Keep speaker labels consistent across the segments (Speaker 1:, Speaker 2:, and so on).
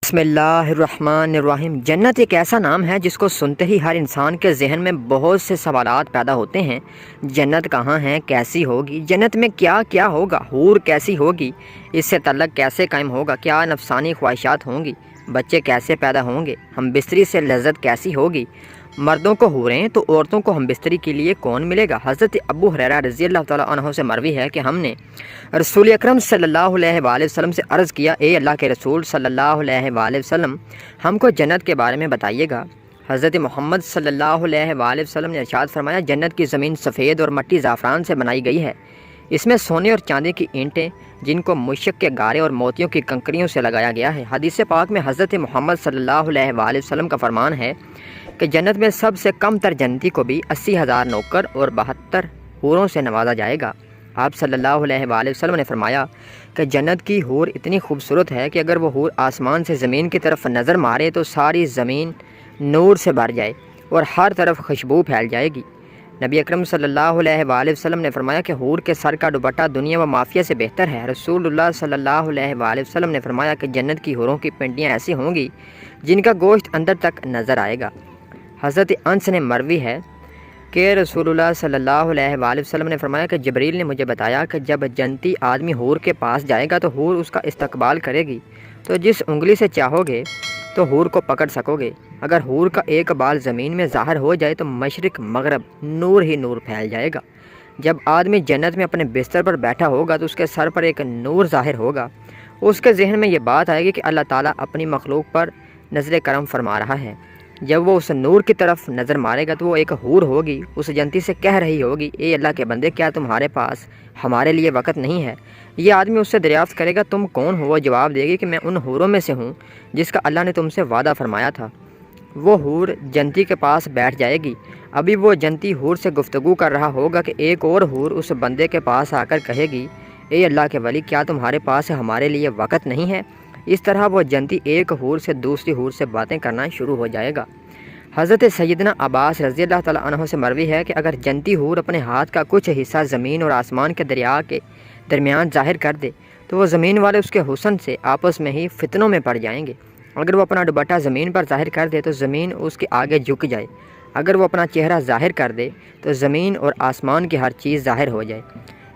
Speaker 1: بسم اللہ الرحمن الرحیم۔ جنت ایک ایسا نام ہے جس کو سنتے ہی ہر انسان کے ذہن میں بہت سے سوالات پیدا ہوتے ہیں۔ جنت کہاں ہے، کیسی ہوگی، جنت میں کیا کیا ہوگا، حور کیسی ہوگی، اس سے تعلق کیسے قائم ہوگا، کیا نفسانی خواہشات ہوں گی، بچے کیسے پیدا ہوں گے، ہم بستری سے لذت کیسی ہوگی، مردوں کو حوریں تو عورتوں کو ہم بستری کے لیے کون ملے گا۔ حضرت ابو ہریرہ رضی اللہ تعالیٰ عنہ سے مروی ہے کہ ہم نے رسول اکرم صلی اللہ علیہ وآلہ وسلم سے عرض کیا، اے اللہ کے رسول صلی اللہ علیہ وآلہ وسلم، ہم کو جنت کے بارے میں بتائیے گا۔ حضرت محمد صلی اللہ علیہ وآلہ وسلم نے ارشاد فرمایا، جنت کی زمین سفید اور مٹی زعفران سے بنائی گئی ہے، اس میں سونے اور چاندی کی اینٹیں جن کو مشک کے گارے اور موتیوں کی کنکریوں سے لگایا گیا ہے۔ حدیث پاک میں حضرت محمد صلی اللہ علیہ وآلہ وسلم کا فرمان ہے کہ جنت میں سب سے کم تر جنتی کو بھی 80,000 نوکر اور 72 حوروں سے نوازا جائے گا۔ آپ صلی اللہ علیہ وآلہ وسلم نے فرمایا کہ جنت کی حور اتنی خوبصورت ہے کہ اگر وہ حور آسمان سے زمین کی طرف نظر مارے تو ساری زمین نور سے بھر جائے اور ہر طرف خوشبو پھیل جائے گی۔ نبی اکرم صلی اللہ علیہ وآلہ وسلم نے فرمایا کہ حور کے سر کا دوپٹہ دنیا و مافیہ سے بہتر ہے۔ رسول اللہ صلی اللہ علیہ وآلہ وسلم نے فرمایا کہ جنت کی حوروں کی پنڈیاں ایسی ہوں گی جن کا گوشت اندر تک نظر آئے گا۔ حضرت انس نے مروی ہے کہ رسول اللہ صلی اللہ علیہ وآلہ وسلم نے فرمایا کہ جبریل نے مجھے بتایا کہ جب جنتی آدمی حور کے پاس جائے گا تو حور اس کا استقبال کرے گی، تو جس انگلی سے چاہو گے تو حور کو پکڑ سکو گے۔ اگر حور کا ایک بال زمین میں ظاہر ہو جائے تو مشرق مغرب نور ہی نور پھیل جائے گا۔ جب آدمی جنت میں اپنے بستر پر بیٹھا ہوگا تو اس کے سر پر ایک نور ظاہر ہوگا، اس کے ذہن میں یہ بات آئے گی کہ اللہ تعالیٰ اپنی مخلوق پر نظر کرم فرما رہا ہے۔ جب وہ اس نور کی طرف نظر مارے گا تو وہ ایک حور ہوگی، اس جنتی سے کہہ رہی ہوگی، اے اللہ کے بندے، کیا تمہارے پاس ہمارے لیے وقت نہیں ہے؟ یہ آدمی اس سے دریافت کرے گا، تم کون ہو؟ وہ جواب دے گی کہ میں ان حوروں میں سے ہوں جس کا اللہ نے تم سے وعدہ فرمایا تھا۔ وہ حور جنتی کے پاس بیٹھ جائے گی، ابھی وہ جنتی حور سے گفتگو کر رہا ہوگا کہ ایک اور حور اس بندے کے پاس آ کر کہے گی، اے اللہ کے ولی، کیا تمہارے پاس ہمارے لیے وقت نہیں ہے؟ اس طرح وہ جنتی ایک حور سے دوسری حور سے باتیں کرنا شروع ہو جائے گا۔ حضرت سیدنا عباس رضی اللہ تعالیٰ عنہ سے مروی ہے کہ اگر جنتی حور اپنے ہاتھ کا کچھ حصہ زمین اور آسمان کے دریا کے درمیان ظاہر کر دے تو وہ زمین والے اس کے حسن سے آپس میں ہی فتنوں میں پڑ جائیں گے۔ اگر وہ اپنا دوپٹہ زمین پر ظاہر کر دے تو زمین اس کے آگے جھک جائے، اگر وہ اپنا چہرہ ظاہر کر دے تو زمین اور آسمان کی ہر چیز ظاہر ہو جائے۔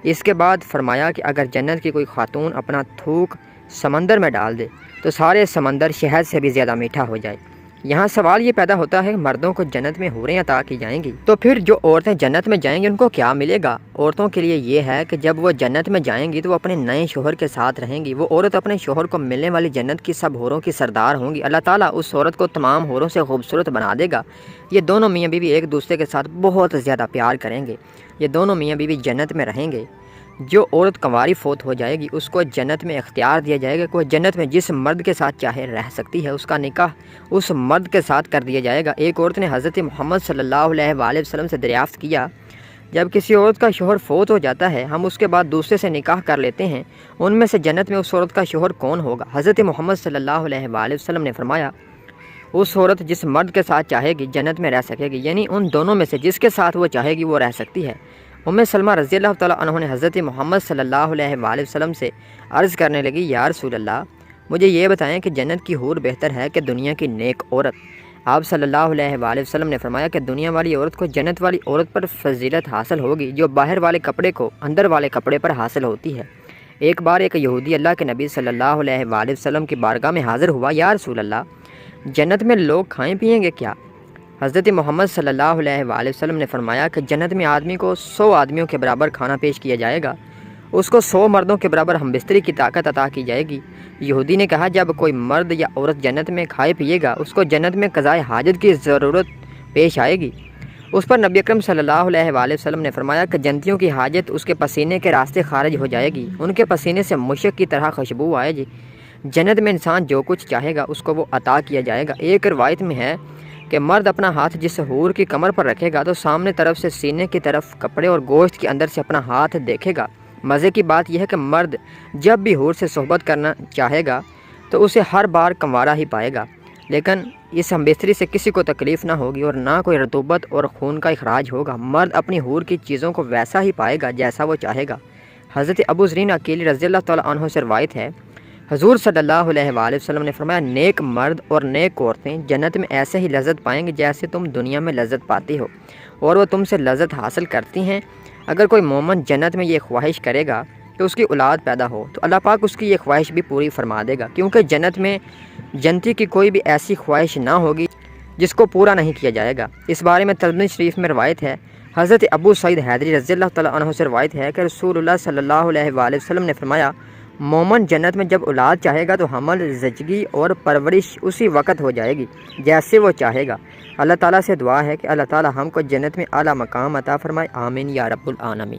Speaker 1: اس کے بعد فرمایا کہ اگر جنت کی کوئی خاتون اپنا تھوک سمندر میں ڈال دے تو سارے سمندر شہد سے بھی زیادہ میٹھا ہو جائے۔ یہاں سوال یہ پیدا ہوتا ہے، مردوں کو جنت میں حوریں عطا کی جائیں گی تو پھر جو عورتیں جنت میں جائیں گی ان کو کیا ملے گا؟ عورتوں کے لیے یہ ہے کہ جب وہ جنت میں جائیں گی تو وہ اپنے نئے شوہر کے ساتھ رہیں گی۔ وہ عورت اپنے شوہر کو ملنے والی جنت کی سب حوروں کی سردار ہوں گی۔ اللہ تعالیٰ اس عورت کو تمام حوروں سے خوبصورت بنا دے گا۔ یہ دونوں میاں بیوی ایک دوسرے کے ساتھ بہت زیادہ پیار کریں گے۔ یہ دونوں میاں بیوی جنت میں رہیں گے۔ جو عورت کنواری فوت ہو جائے گی اس کو جنت میں اختیار دیا جائے گا کہ وہ جنت میں جس مرد کے ساتھ چاہے رہ سکتی ہے، اس کا نکاح اس مرد کے ساتھ کر دیا جائے گا۔ ایک عورت نے حضرت محمد صلی اللہ علیہ وآلہ وسلم سے دریافت کیا، جب کسی عورت کا شوہر فوت ہو جاتا ہے ہم اس کے بعد دوسرے سے نکاح کر لیتے ہیں، ان میں سے جنت میں اس عورت کا شوہر کون ہوگا؟ حضرت محمد صلی اللہ علیہ وآلہ وسلم نے فرمایا، اس عورت جس مرد کے ساتھ چاہے گی جنت میں رہ سکے گی، یعنی ان دونوں میں سے جس کے ساتھ وہ چاہے گی وہ رہ سکتی ہے۔ سلمہ رضی اللہ تعالیٰ عنہ نے حضرت محمد صلی اللہ علیہ وآلہ وسلم سے عرض کرنے لگی، یا رسول اللہ، مجھے یہ بتائیں کہ جنت کی حور بہتر ہے کہ دنیا کی نیک عورت؟ آپ صلی اللہ علیہ وآلہ وسلم نے فرمایا کہ دنیا والی عورت کو جنت والی عورت پر فضیلت حاصل ہوگی جو باہر والے کپڑے کو اندر والے کپڑے پر حاصل ہوتی ہے۔ ایک بار ایک یہودی اللہ کے نبی صلی اللہ علیہ وآلہ وسلم کی بارگاہ میں حاضر ہوا، یا رسول اللہ، جنت میں لوگ کھائیں پئیں گے کیا؟ حضرت محمد صلی اللہ علیہ وآلہ وسلم نے فرمایا کہ جنت میں آدمی کو 100 آدمیوں کے برابر کھانا پیش کیا جائے گا، اس کو 100 مردوں کے برابر ہم بستری کی طاقت عطا کی جائے گی۔ یہودی نے کہا، جب کوئی مرد یا عورت جنت میں کھائے پیے گا اس کو جنت میں قضائے حاجت کی ضرورت پیش آئے گی۔ اس پر نبی اکرم صلی اللہ علیہ وآلہ وسلم نے فرمایا کہ جنتیوں کی حاجت اس کے پسینے کے راستے خارج ہو جائے گی، ان کے پسینے سے مشک کی طرح خوشبو آئے گی۔ جنت میں انسان جو کچھ چاہے گا اس کو وہ عطا کیا جائے گا۔ ایک روایت میں ہے کہ مرد اپنا ہاتھ جس حور کی کمر پر رکھے گا تو سامنے طرف سے سینے کی طرف کپڑے اور گوشت کے اندر سے اپنا ہاتھ دیکھے گا۔ مزے کی بات یہ ہے کہ مرد جب بھی حور سے صحبت کرنا چاہے گا تو اسے ہر بار کنوارا ہی پائے گا، لیکن اس ہم بستری سے کسی کو تکلیف نہ ہوگی اور نہ کوئی رطوبت اور خون کا اخراج ہوگا۔ مرد اپنی حور کی چیزوں کو ویسا ہی پائے گا جیسا وہ چاہے گا۔ حضرت ابو ذرین عقیلی رضی اللہ تعالیٰ عنہ سے روایت ہے، حضور صلی اللہ علیہ وآلہ وسلم نے فرمایا نیک مرد اور نیک عورتیں جنت میں ایسے ہی لذت پائیں گے جیسے تم دنیا میں لذت پاتی ہو، اور وہ تم سے لذت حاصل کرتی ہیں۔ اگر کوئی مومن جنت میں یہ خواہش کرے گا کہ اس کی اولاد پیدا ہو تو اللہ پاک اس کی یہ خواہش بھی پوری فرما دے گا، کیونکہ جنت میں جنتی کی کوئی بھی ایسی خواہش نہ ہوگی جس کو پورا نہیں کیا جائے گا۔ اس بارے میں ترمذی شریف میں روایت ہے، حضرت ابو سعید حیدری رضی اللہ تعالیٰ عنہ سے روایت ہے کہ رسول اللہ صلی اللہ علیہ وآلہ وسلم نے فرمایا، مومن جنت میں جب اولاد چاہے گا تو حمل، زچگی اور پرورش اسی وقت ہو جائے گی جیسے وہ چاہے گا۔ اللہ تعالیٰ سے دعا ہے کہ اللہ تعالیٰ ہم کو جنت میں اعلیٰ مقام عطا فرمائے، آمین یا رب العالمین۔